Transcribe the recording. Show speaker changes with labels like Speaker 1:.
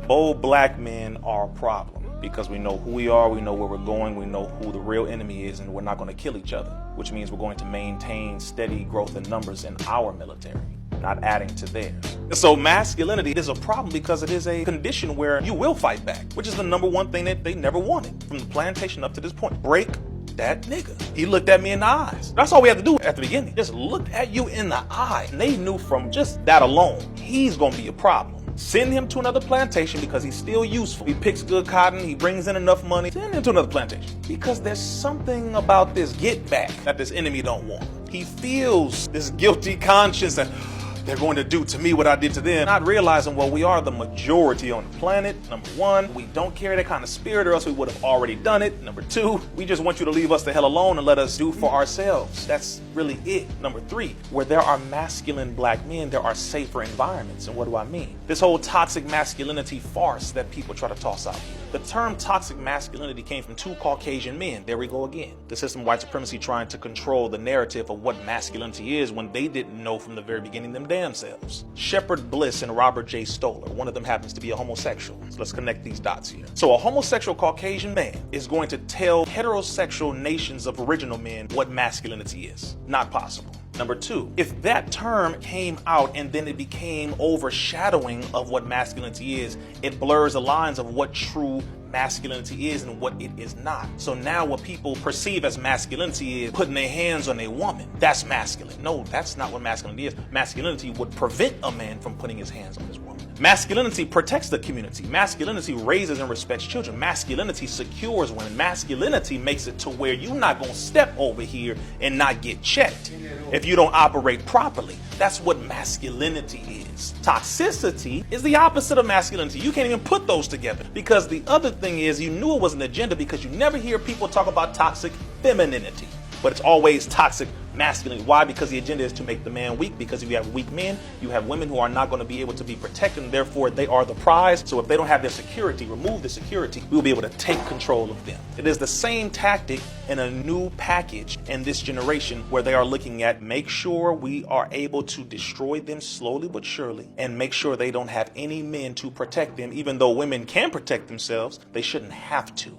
Speaker 1: Bold black men are a problem because we know who we are, we know where we're going, we know who the real enemy is, and we're not going to kill each other, which means we're going to maintain steady growth in numbers in our military, not adding to theirs. So masculinity is a problem because it is a condition where you will fight back, which is the number one thing that they never wanted from the plantation up to this point. Break that nigga. He looked at me in the eyes. That's all we had to do at the beginning. Just looked at you in the eye. And they knew from just that alone, he's gonna be a problem. Send him to another plantation because he's still useful. He picks good cotton, he brings in enough money. Send him to another plantation. Because there's something about this get back that this enemy don't want. He feels this guilty conscience that they're going to do to me what I did to them. Not realizing, well, we are the majority on the planet. Number one, we don't carry that kind of spirit or else we would have already done it. Number two, we just want you to leave us the hell alone and let us do for ourselves. That's really it. Number three, where there are masculine black men, there are safer environments. And what do I mean? This whole toxic masculinity farce that people try to toss out here. The term toxic masculinity came from two Caucasian men. There we go again. The system of white supremacy trying to control the narrative of what masculinity is when they didn't know from the very beginning them damn selves. Shepard Bliss and Robert J. Stoller. One of them happens to be a homosexual. So let's connect these dots here. So a homosexual Caucasian man is going to tell heterosexual nations of original men what masculinity is. Not possible. Number two, if that term came out and then it became overshadowing of what masculinity is, it blurs the lines of what true masculinity is and what it is not. So now what people perceive as masculinity is putting their hands on a woman. That's masculine. No, that's not what masculinity is. Masculinity would prevent a man from putting his hands on his woman. Masculinity protects the community. Masculinity raises and respects children. Masculinity secures women. Masculinity makes it to where you're not going to step over here and not get checked if you don't operate properly. That's what masculinity is. Toxicity is the opposite of masculinity. You can't even put those together because the other thing is you knew it was an agenda because you never hear people talk about toxic femininity, but it's always toxic masculinity. Why? Because the agenda is to make the man weak, because if you have weak men, you have women who are not going to be able to be protected, and therefore they are the prize. So if they don't have their security, remove the security, we'll be able to take control of them. It is the same tactic in a new package in this generation where they are looking at make sure we are able to destroy them slowly but surely and make sure they don't have any men to protect them. Even though women can protect themselves, they shouldn't have to.